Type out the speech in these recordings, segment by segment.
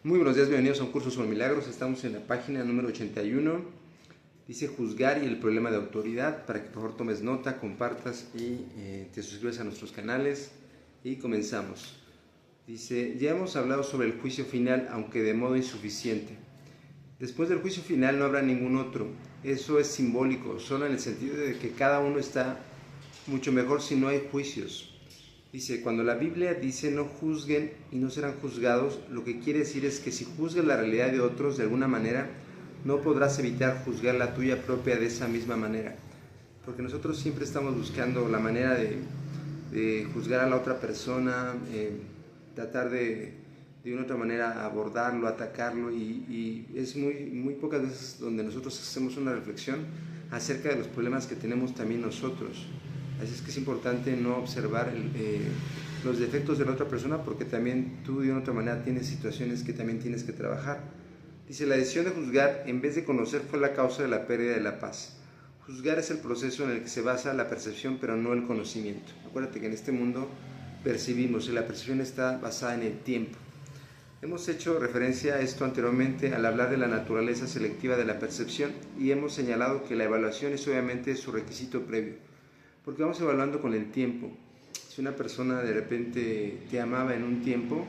Muy buenos días, bienvenidos a un curso sobre milagros. Estamos en la página número 81. Dice juzgar y el problema de autoridad. Para que por favor tomes nota, compartas y te suscribas a nuestros canales. Y comenzamos. Dice, ya hemos hablado sobre el juicio final, aunque de modo insuficiente. Después del juicio final no habrá ningún otro. Eso es simbólico, solo en el sentido de que cada uno está mucho mejor si no hay juicios. Dice, cuando la Biblia dice no juzguen y no serán juzgados, lo que quiere decir es que si juzgas la realidad de otros de alguna manera, no podrás evitar juzgar la tuya propia de esa misma manera. Porque nosotros siempre estamos buscando la manera de juzgar a la otra persona, tratar de una otra manera abordarlo, atacarlo, y es muy pocas veces donde nosotros hacemos una reflexión acerca de los problemas que tenemos también nosotros. Así es que es importante no observar los defectos de la otra persona, porque también tú de una otra manera tienes situaciones que también tienes que trabajar. Dice, la decisión de juzgar en vez de conocer fue la causa de la pérdida de la paz. Juzgar es el proceso en el que se basa la percepción, pero no el conocimiento. Acuérdate que en este mundo percibimos y la percepción está basada en el tiempo. Hemos hecho referencia a esto anteriormente al hablar de la naturaleza selectiva de la percepción, y hemos señalado que la evaluación es obviamente su requisito previo, porque vamos evaluando con el tiempo. Si una persona de repente te amaba en un tiempo,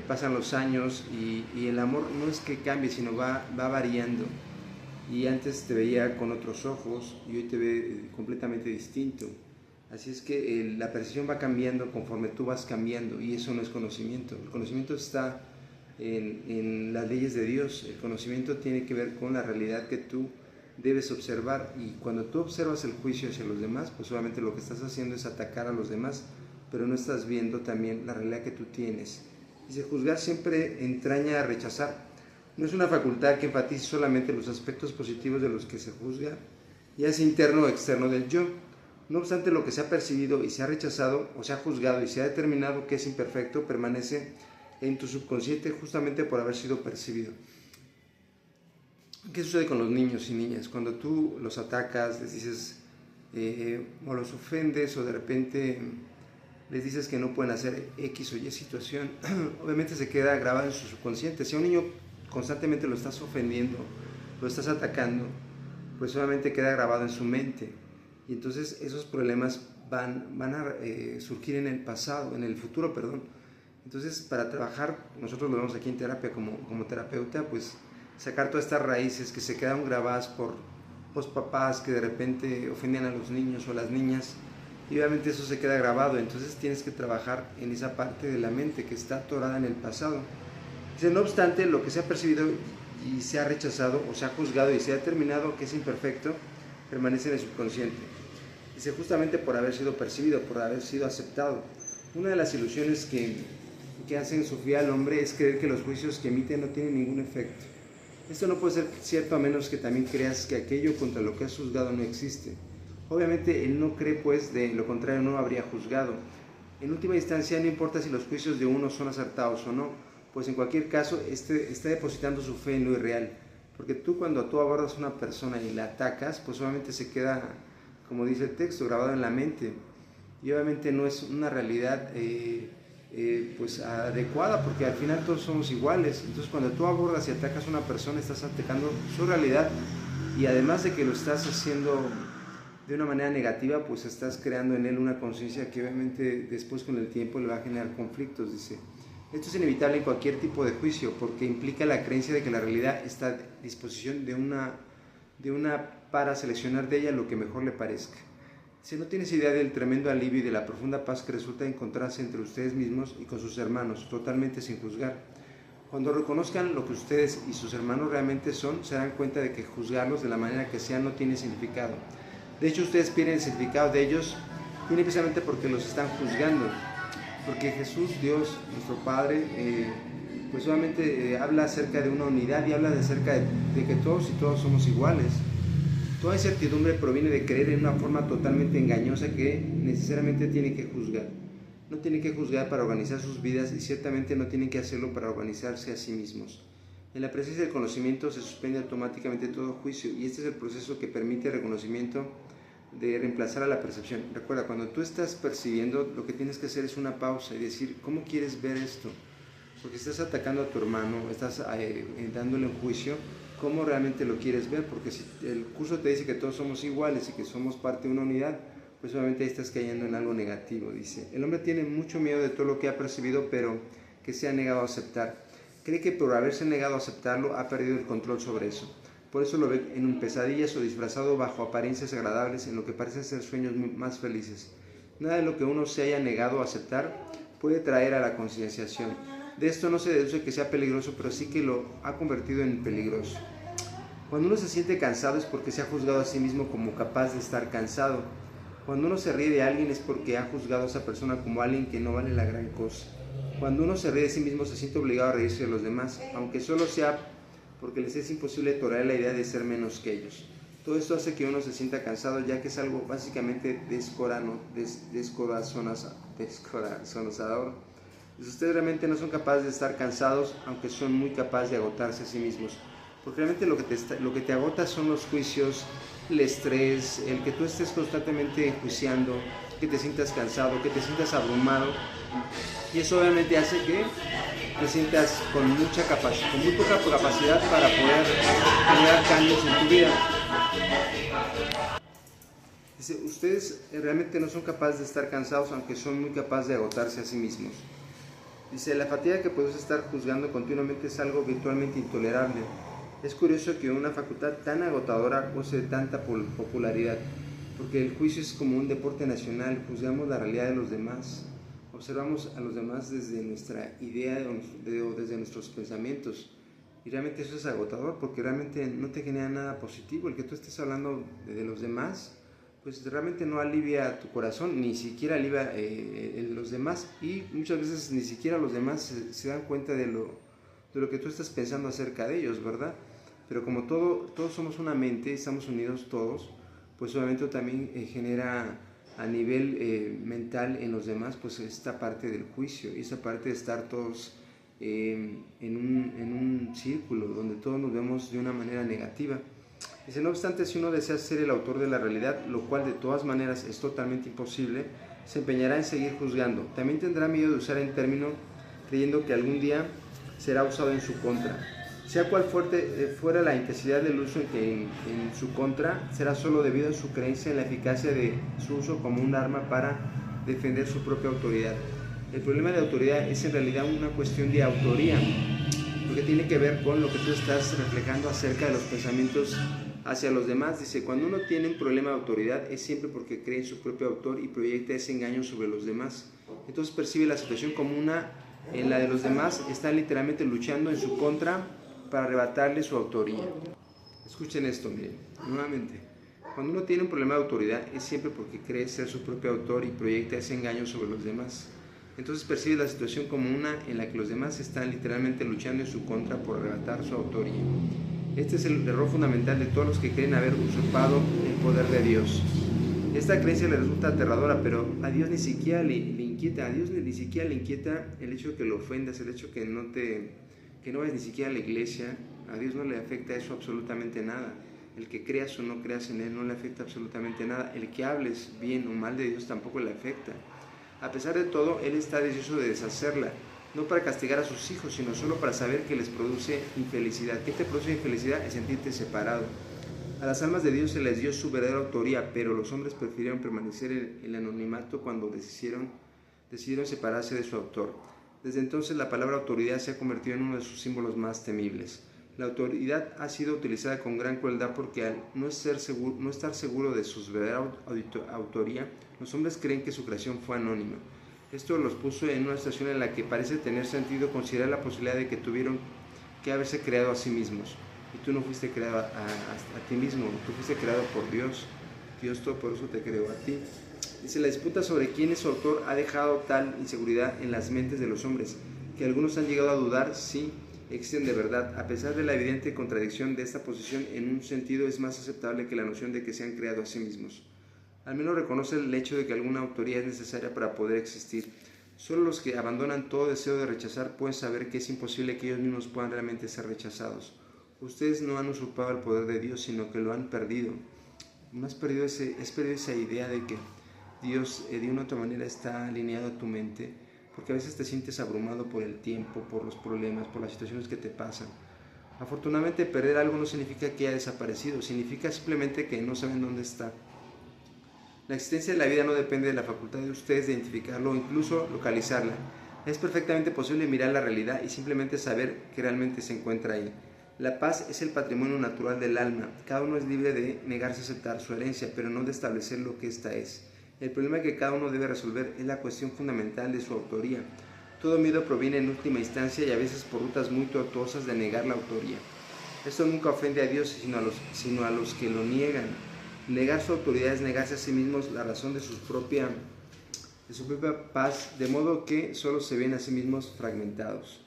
pasan los años y el amor no es que cambie, sino va variando. Y antes te veía con otros ojos y hoy te ve completamente distinto. Así es que la percepción va cambiando conforme tú vas cambiando, y eso no es conocimiento. El conocimiento está en las leyes de Dios. El conocimiento tiene que ver con la realidad que tú debes observar, y cuando tú observas el juicio hacia los demás, pues obviamente lo que estás haciendo es atacar a los demás, pero no estás viendo también la realidad que tú tienes. Dice, juzgar siempre entraña a rechazar. No es una facultad que enfatice solamente los aspectos positivos de los que se juzga, ya sea interno o externo del yo. No obstante, lo que se ha percibido y se ha rechazado, o se ha juzgado y se ha determinado que es imperfecto, permanece en tu subconsciente justamente por haber sido percibido. ¿Qué sucede con los niños y niñas? Cuando tú los atacas, les dices, o los ofendes, o de repente les dices que no pueden hacer X o Y situación, obviamente se queda grabado en su subconsciente. Si a un niño constantemente lo estás ofendiendo, lo estás atacando, pues obviamente queda grabado en su mente. Y entonces esos problemas van a surgir en el pasado, en el futuro, perdón. Entonces, para trabajar, nosotros lo vemos aquí en terapia como terapeuta, pues sacar todas estas raíces que se quedaron grabadas por los papás que de repente ofendían a los niños o a las niñas, y obviamente eso se queda grabado. Entonces tienes que trabajar en esa parte de la mente que está atorada en el pasado. Dice, no obstante, lo que se ha percibido y se ha rechazado, o se ha juzgado y se ha determinado que es imperfecto, permanece en el subconsciente. Dice, justamente por haber sido percibido, por haber sido aceptado. Una de las ilusiones que hacen Sofía al hombre es creer que los juicios que emite no tienen ningún efecto. Esto no puede ser cierto a menos que también creas que aquello contra lo que has juzgado no existe. Obviamente él no cree, pues de lo contrario no habría juzgado. En última instancia no importa si los juicios de uno son acertados o no, pues en cualquier caso está depositando su fe en lo irreal. Porque cuando tú abordas a una persona y la atacas, pues obviamente se queda, como dice el texto, grabado en la mente. Y obviamente no es una realidad pues adecuada, porque al final todos somos iguales. Entonces cuando tú abordas y atacas a una persona, estás atacando su realidad, y además de que lo estás haciendo de una manera negativa, pues estás creando en él una conciencia que obviamente después con el tiempo le va a generar conflictos. Dice, esto es inevitable en cualquier tipo de juicio, porque implica la creencia de que la realidad está a disposición de una para seleccionar de ella lo que mejor le parezca. Si no tienes idea del tremendo alivio y de la profunda paz que resulta encontrarse entre ustedes mismos y con sus hermanos, totalmente sin juzgar. Cuando reconozcan lo que ustedes y sus hermanos realmente son, se darán cuenta de que juzgarlos de la manera que sea no tiene significado. De hecho, ustedes pierden el significado de ellos, viene precisamente porque los están juzgando. Porque Jesús, Dios, nuestro Padre, pues solamente habla acerca de una unidad, y habla acerca de que todos y todos somos iguales. Toda incertidumbre proviene de creer en una forma totalmente engañosa que necesariamente tiene que juzgar. No tienen que juzgar para organizar sus vidas, y ciertamente no tienen que hacerlo para organizarse a sí mismos. En la presencia del conocimiento se suspende automáticamente todo juicio, y este es el proceso que permite el reconocimiento de reemplazar a la percepción. Recuerda, cuando tú estás percibiendo, lo que tienes que hacer es una pausa y decir, ¿cómo quieres ver esto? porque estás atacando a tu hermano, estás dándole un juicio, ¿cómo realmente lo quieres ver? Porque si el curso te dice que todos somos iguales y que somos parte de una unidad, pues obviamente ahí estás cayendo en algo negativo. Dice, el hombre tiene mucho miedo de todo lo que ha percibido, pero que se ha negado a aceptar. Cree que por haberse negado a aceptarlo ha perdido el control sobre eso. Por eso lo ve en pesadillas o disfrazado bajo apariencias agradables en lo que parecen ser sueños más felices. Nada de lo que uno se haya negado a aceptar puede traer a la concienciación. De esto no se deduce que sea peligroso, pero sí que lo ha convertido en peligroso. Cuando uno se siente cansado es porque se ha juzgado a sí mismo como capaz de estar cansado. Cuando uno se ríe de alguien es porque ha juzgado a esa persona como alguien que no vale la gran cosa. Cuando uno se ríe de sí mismo se siente obligado a reírse de los demás, aunque solo sea porque les es imposible tolerar la idea de ser menos que ellos. Todo esto hace que uno se sienta cansado, ya que es algo básicamente descorazonador. Ustedes realmente no son capaces de estar cansados, aunque son muy capaces de agotarse a sí mismos. Porque realmente lo que te agota son los juicios, el estrés, el que tú estés constantemente enjuiciando, que te sientas cansado, que te sientas abrumado. Y eso obviamente hace que te sientas con muy poca capacidad para poder generar cambios en tu vida. Dice, ustedes realmente no son capaces de estar cansados, aunque son muy capaces de agotarse a sí mismos. Dice, la fatiga que puedes estar juzgando continuamente es algo virtualmente intolerable. Es curioso que una facultad tan agotadora goce de tanta popularidad, porque el juicio es como un deporte nacional, juzgamos la realidad de los demás. Observamos a los demás desde nuestra idea o desde nuestros pensamientos, y realmente eso es agotador porque realmente no te genera nada positivo. El que tú estés hablando de los demás, pues realmente no alivia tu corazón, ni siquiera alivia los demás, y muchas veces ni siquiera los demás se dan cuenta de lo que tú estás pensando acerca de ellos, ¿verdad? Pero como todos somos una mente, estamos unidos todos, pues obviamente también genera a nivel mental en los demás, pues esta parte del juicio, y esa parte de estar todos en un círculo donde todos nos vemos de una manera negativa. Dice, no obstante, si uno desea ser el autor de la realidad, lo cual de todas maneras es totalmente imposible, se empeñará en seguir juzgando. También tendrá miedo de usar el término, creyendo que algún día será usado en su contra. Sea cual fuera la intensidad del uso en su contra, será solo debido a su creencia en la eficacia de su uso como un arma para defender su propia autoridad. El problema de autoridad es en realidad una cuestión de autoría, porque tiene que ver con lo que tú estás reflejando acerca de los pensamientos hacia los demás. Dice, cuando uno tiene un problema de autoridad es siempre porque cree en su propio autor y proyecta ese engaño sobre los demás. Entonces percibe la situación como una en la de los demás, está literalmente luchando en su contra para arrebatarle su autoría. Escuchen esto, miren, nuevamente. Cuando uno tiene un problema de autoridad es siempre porque cree ser su propio autor y proyecta ese engaño sobre los demás. Entonces percibe la situación como una en la que los demás están literalmente luchando en su contra por arrebatar su autoría. Este es el error fundamental de todos los que creen haber usurpado el poder de Dios. Esta creencia le resulta aterradora, pero a Dios ni siquiera le inquieta. A Dios ni siquiera le inquieta el hecho de que lo ofendas, el hecho que no vayas ni siquiera a la iglesia. A Dios no le afecta eso absolutamente nada. El que creas o no creas en Él no le afecta absolutamente nada. El que hables bien o mal de Dios tampoco le afecta. A pesar de todo, Él está deseoso de deshacerla, no para castigar a sus hijos, sino solo para saber que les produce infelicidad. ¿Qué te produce infelicidad? Es sentirte separado. A las almas de Dios se les dio su verdadera autoría, pero los hombres prefirieron permanecer en el anonimato cuando decidieron separarse de su autor. Desde entonces la palabra autoridad se ha convertido en uno de sus símbolos más temibles. La autoridad ha sido utilizada con gran crueldad porque al no estar seguro de su verdadera autoría, los hombres creen que su creación fue anónima. Esto los puso en una situación en la que parece tener sentido considerar la posibilidad de que tuvieron que haberse creado a sí mismos. Y tú no fuiste creado a ti mismo, tú fuiste creado por Dios. Dios Todopoderoso te creó a ti. Dice, la disputa sobre quién es su autor ha dejado tal inseguridad en las mentes de los hombres, que algunos han llegado a dudar si existen de verdad. A pesar de la evidente contradicción de esta posición, en un sentido es más aceptable que la noción de que se han creado a sí mismos. Al menos reconoce el hecho de que alguna autoría es necesaria para poder existir. Solo los que abandonan todo deseo de rechazar pueden saber que es imposible que ellos mismos puedan realmente ser rechazados. Ustedes no han usurpado el poder de Dios, sino que lo han perdido. No has perdido esa idea de que Dios de una u otra manera está alineado a tu mente. porque a veces te sientes abrumado por el tiempo, por los problemas, por las situaciones que te pasan. Afortunadamente, perder algo no significa que haya desaparecido, significa simplemente que no saben dónde está. La existencia de la vida no depende de la facultad de ustedes de identificarlo o incluso localizarla. Es perfectamente posible mirar la realidad y simplemente saber que realmente se encuentra ahí. La paz es el patrimonio natural del alma. Cada uno es libre de negarse a aceptar su herencia, pero no de establecer lo que ésta es. El problema que cada uno debe resolver es la cuestión fundamental de su autoría. Todo miedo proviene en última instancia y a veces por rutas muy tortuosas de negar la autoría. Esto nunca ofende a Dios sino a los que lo niegan. Negar su autoridad es negarse a sí mismos la razón de su propia paz, de modo que solo se ven a sí mismos fragmentados.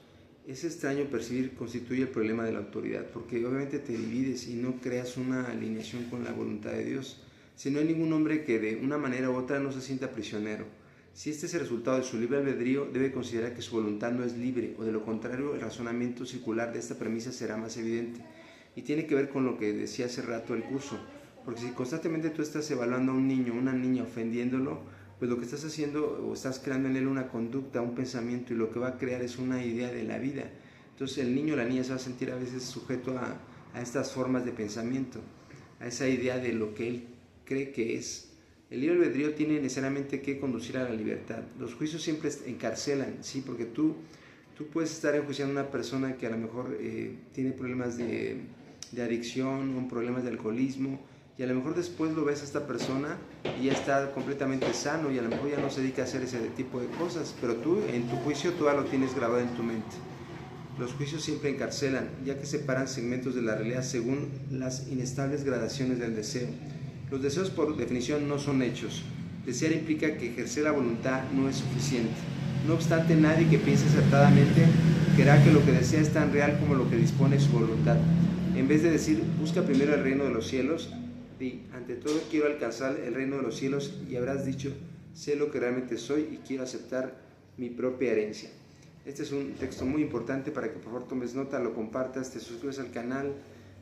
Es extraño percibir constituye el problema de la autoridad, porque obviamente te divides y no creas una alineación con la voluntad de Dios. Si no hay ningún hombre que de una manera u otra no se sienta prisionero. Si este es el resultado de su libre albedrío, debe considerar que su voluntad no es libre, o de lo contrario el razonamiento circular de esta premisa será más evidente. Y tiene que ver con lo que decía hace rato el curso, porque si constantemente tú estás evaluando a un niño o una niña ofendiéndolo, pues lo que estás haciendo o estás creando en él una conducta, un pensamiento, y lo que va a crear es una idea de la vida. Entonces el niño o la niña se va a sentir a veces sujeto a estas formas de pensamiento, a esa idea de lo que él cree que es. El libre albedrío tiene necesariamente que conducir a la libertad. Los juicios siempre encarcelan, ¿sí? Porque tú puedes estar enjuiciando a una persona que a lo mejor tiene problemas de adicción o problemas de alcoholismo, y a lo mejor después lo ves a esta persona y ya está completamente sano y a lo mejor ya no se dedica a hacer ese tipo de cosas, pero tú en tu juicio todavía lo tienes grabado en tu mente. Los juicios siempre encarcelan, ya que separan segmentos de la realidad según las inestables gradaciones del deseo. Los deseos por definición no son hechos. Desear implica que ejercer la voluntad no es suficiente. No obstante, nadie que piense acertadamente creerá que lo que desea es tan real como lo que dispone su voluntad. En vez de decir, busca primero el reino de los cielos, di, ante todo quiero alcanzar el reino de los cielos, y habrás dicho, sé lo que realmente soy y quiero aceptar mi propia herencia. Este es un texto muy importante para que por favor tomes nota, lo compartas, te suscribas al canal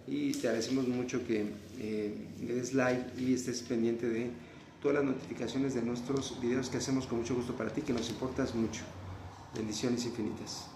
y te agradecemos mucho que le des like y estés pendiente de todas las notificaciones de nuestros videos que hacemos con mucho gusto para ti, que nos importas mucho. Bendiciones infinitas.